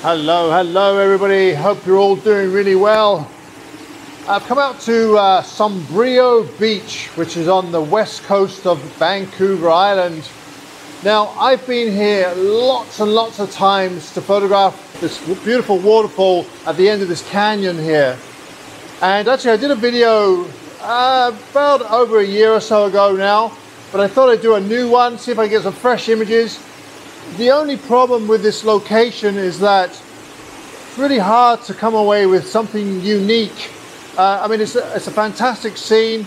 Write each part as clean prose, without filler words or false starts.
Hello everybody, hope you're all doing really well. I've come out to Sombrio Beach, which is on the west coast of Vancouver Island. Now, I've been here lots and lots of times to photograph this beautiful waterfall at the end of this canyon here. And actually I did a video about over a year or so ago now, but I thought I'd do a new one, see if I can get some fresh images. The only problem with this location is that it's really hard to come away with something unique. I mean, it's a fantastic scene.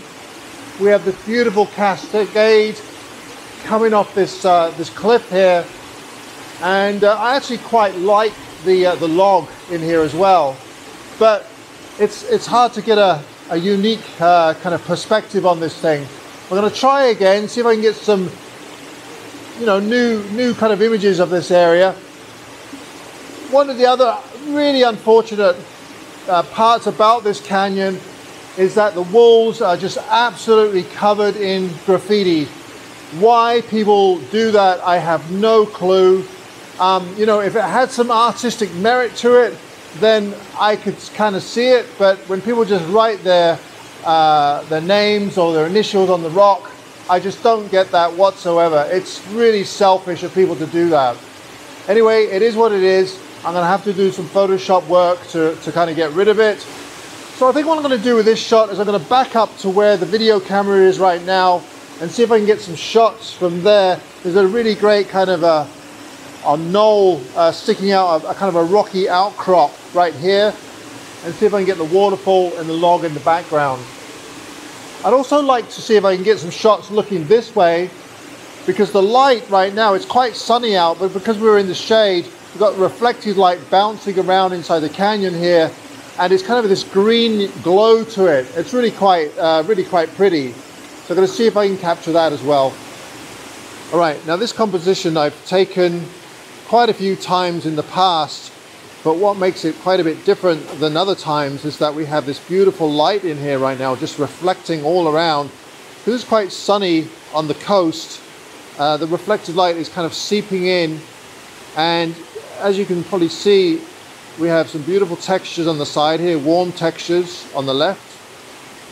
We have this beautiful cascade coming off this this cliff here, and I actually quite like the log in here as well. But it's hard to get a unique kind of perspective on this thing. We're going to try again, see if I can get some, you know, new kind of images of this area. One of the other really unfortunate parts about this canyon is that the walls are just absolutely covered in graffiti. Why people do that, I have no clue. You know, if it had some artistic merit to it, then I could kind of see it. But when people just write their names or their initials on the rock, I just don't get that whatsoever. It's really selfish of people to do that. Anyway, it is what it is. I'm going to have to do some Photoshop work to kind of get rid of it. So I think what I'm going to do with this shot is I'm going to back up to where the video camera is right now and see if I can get some shots from there. There's a really great kind of a knoll sticking out, a kind of a rocky outcrop right here, and see if I can get the waterfall and the log in the background. I'd also like to see if I can get some shots looking this way, because the light right now, it's quite sunny out, but because we're in the shade, we've got reflected light bouncing around inside the canyon here, and it's kind of this green glow to it. It's really quite pretty. So I'm going to see if I can capture that as well. All right, now this composition I've taken quite a few times in the past, but what makes it quite a bit different than other times is that we have this beautiful light in here right now, just reflecting all around. Because it's quite sunny on the coast, the reflected light is kind of seeping in, and as you can probably see, we have some beautiful textures on the side here, warm textures on the left,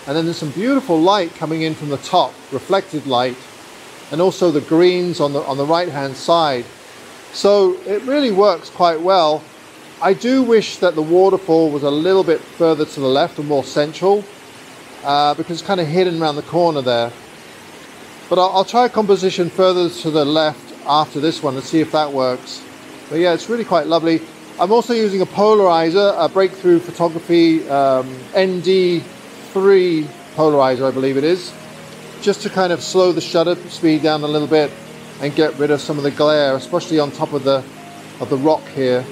and then there's some beautiful light coming in from the top, reflected light, and also the greens on the right hand side. So it really works quite well. I do wish that the waterfall was a little bit further to the left and more central, because it's kind of hidden around the corner there. But I'll try a composition further to the left after this one and see if that works. But yeah, it's really quite lovely. I'm also using a polarizer, a Breakthrough Photography ND3 polarizer, I believe it is, just to kind of slow the shutter speed down a little bit and get rid of some of the glare, especially on top of the rock here.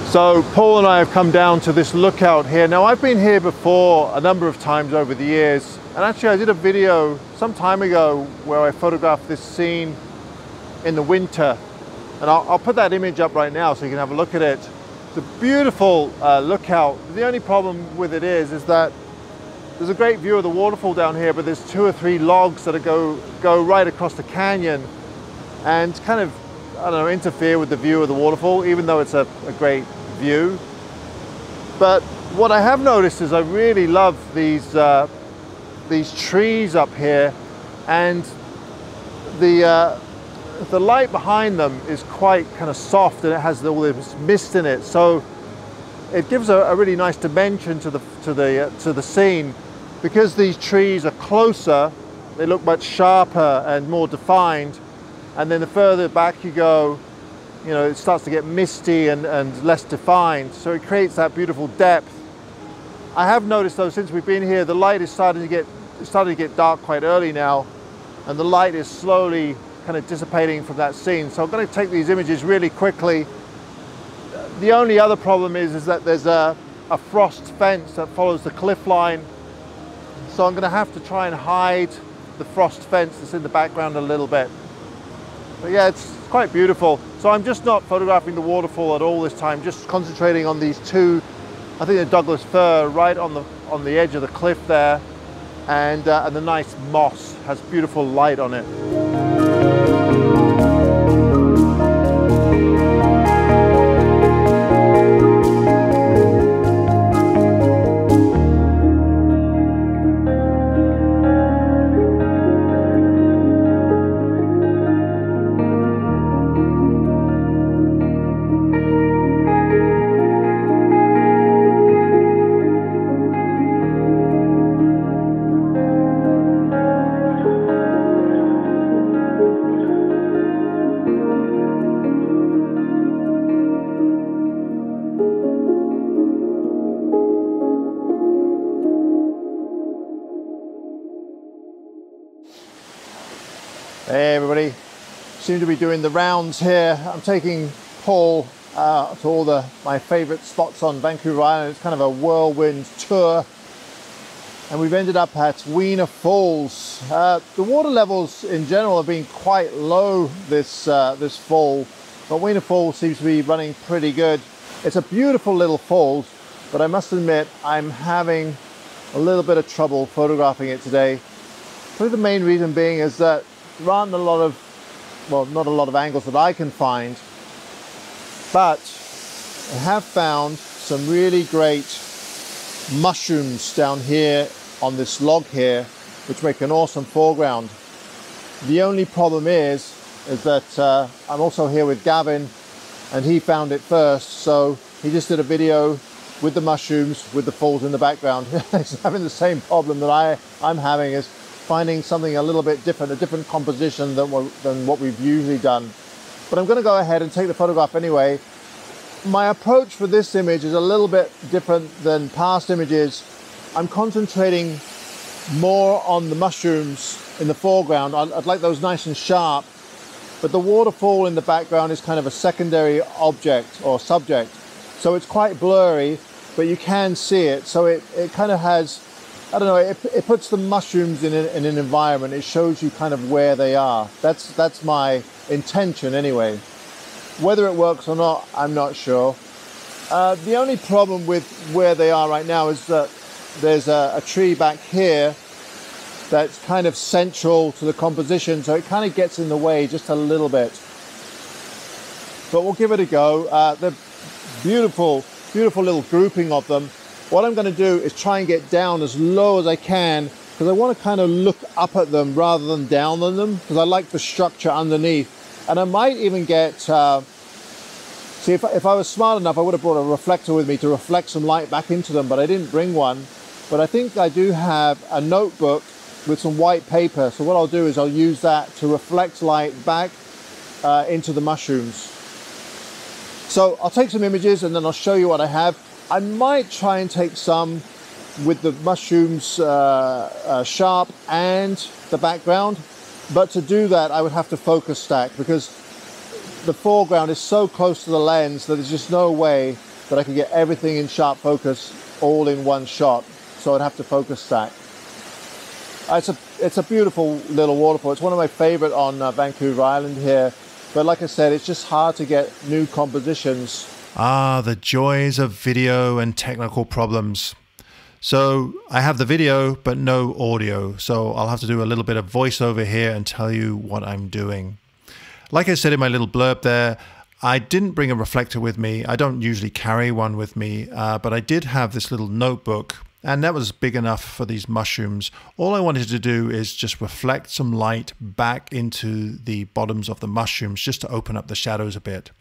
So Paul and I have come down to this lookout here. Now I've been here before a number of times over the years, and actually I did a video some time ago where I photographed this scene in the winter, and I'll put that image up right now so you can have a look at it. It's a beautiful lookout. The only problem with it is that there's a great view of the waterfall down here, but there's 2 or 3 logs that go right across the canyon and kind of, I don't know, interfere with the view of the waterfall, even though it's a great view. But what I have noticed is I really love these trees up here, and the light behind them is quite kind of soft, and it has all this mist in it, so it gives a really nice dimension to the scene. Because these trees are closer, they look much sharper and more defined, and then the further back you go, you know, it starts to get misty and less defined, so it creates that beautiful depth. I have noticed though, since we've been here, the light is starting to get dark quite early now, and the light is slowly kind of dissipating from that scene. So I'm going to take these images really quickly. The only other problem is that there's a frost fence that follows the cliff line, so I'm going to have to try and hide the frost fence that's in the background a little bit. But yeah, it's quite beautiful. So I'm just not photographing the waterfall at all this time, just concentrating on these 2, I think they're Douglas fir, right on the edge of the cliff there, and the nice moss has beautiful light on it. Hey everybody, seem to be doing the rounds here. I'm taking Paul to all my favorite spots on Vancouver Island. It's kind of a whirlwind tour, and we've ended up at Wiener Falls. The water levels in general have been quite low this fall, but Wiener Falls seems to be running pretty good. It's a beautiful little falls, but I must admit I'm having a little bit of trouble photographing it today. Probably the main reason being is that there aren't a lot of, well, not a lot of angles that I can find, but I have found some really great mushrooms down here on this log here, which make an awesome foreground. The only problem is that I'm also here with Gavin, and he found it first, so he just did a video with the mushrooms with the falls in the background. He's having the same problem that I'm having, is finding something a little bit different, a different composition than what we've usually done. But I'm going to go ahead and take the photograph anyway. My approach for this image is a little bit different than past images. I'm concentrating more on the mushrooms in the foreground. I'd like those nice and sharp, but the waterfall in the background is kind of a secondary object or subject. So it's quite blurry, but you can see it. So it kind of has, I don't know, it puts the mushrooms in an environment. It shows you kind of where they are. That's my intention anyway. Whether it works or not, I'm not sure. The only problem with where they are right now is that there's a tree back here that's kind of central to the composition, so it kind of gets in the way just a little bit. But we'll give it a go. They're beautiful, beautiful little grouping of them. What I'm going to do is try and get down as low as I can, because I want to kind of look up at them rather than down on them, because I like the structure underneath. And I might even get, see, if I was smart enough, I would have brought a reflector with me to reflect some light back into them, but I didn't bring one. But I think I do have a notebook with some white paper. So what I'll do is I'll use that to reflect light back into the mushrooms. So I'll take some images and then I'll show you what I have. I might try and take some with the mushrooms sharp and the background, but to do that I would have to focus stack, because the foreground is so close to the lens that there's just no way that I could get everything in sharp focus all in one shot, so I'd have to focus stack. It's a beautiful little waterfall. It's one of my favorite on Vancouver Island here, but like I said, it's just hard to get new compositions. Ah, the joys of video and technical problems. So I have the video, but no audio. So I'll have to do a little bit of voiceover here and tell you what I'm doing. Like I said in my little blurb there, I didn't bring a reflector with me. I don't usually carry one with me, but I did have this little notebook, and that was big enough for these mushrooms. All I wanted to do is just reflect some light back into the bottoms of the mushrooms, just to open up the shadows a bit.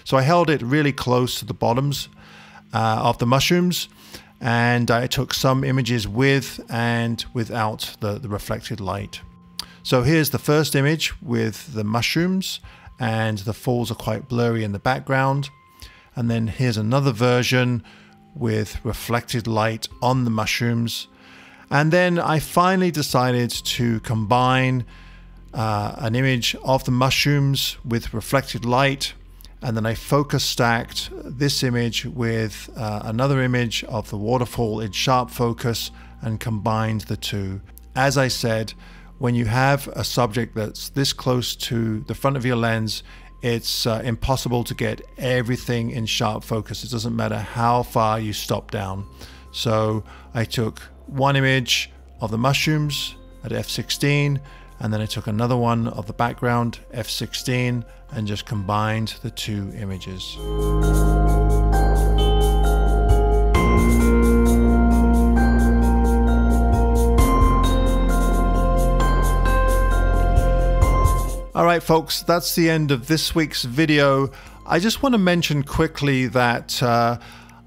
So I held it really close to the bottoms of the mushrooms, and I took some images with and without the reflected light. So here's the first image with the mushrooms, and the falls are quite blurry in the background. And then here's another version with reflected light on the mushrooms. And then I finally decided to combine an image of the mushrooms with reflected light, and then I focus stacked this image with another image of the waterfall in sharp focus and combined the two. As I said, when you have a subject that's this close to the front of your lens, it's impossible to get everything in sharp focus. It doesn't matter how far you stop down. So I took one image of the mushrooms at f16, and then I took another one of the background, f16, and just combined the two images. All right, folks, that's the end of this week's video. I just want to mention quickly that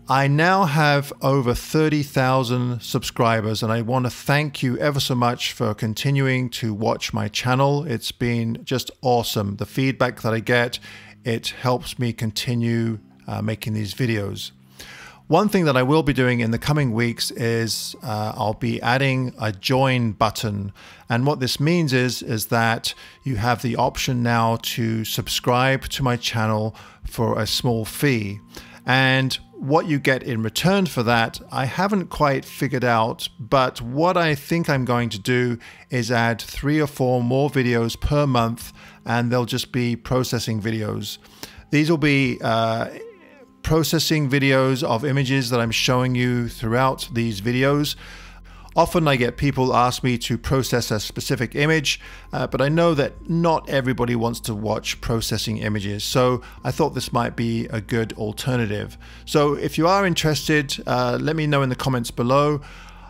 I now have over 30,000 subscribers, and I want to thank you ever so much for continuing to watch my channel. It's been just awesome. The feedback that I get, it helps me continue making these videos. One thing that I will be doing in the coming weeks is I'll be adding a join button. And what this means is that you have the option now to subscribe to my channel for a small fee. And what you get in return for that, I haven't quite figured out, but what I think I'm going to do is add 3 or 4 more videos per month, and they'll just be processing videos. These will be processing videos of images that I'm showing you throughout these videos. Often I get people ask me to process a specific image, but I know that not everybody wants to watch processing images, so I thought this might be a good alternative. So if you are interested, let me know in the comments below.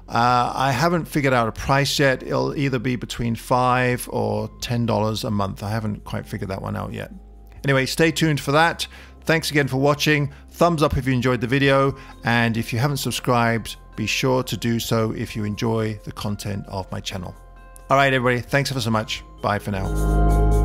I haven't figured out a price yet. It'll either be between $5 or $10 a month. I haven't quite figured that one out yet. Anyway, stay tuned for that. Thanks again for watching. Thumbs up if you enjoyed the video, and if you haven't subscribed, be sure to do so if you enjoy the content of my channel. All right, everybody, thanks ever so much. Bye for now.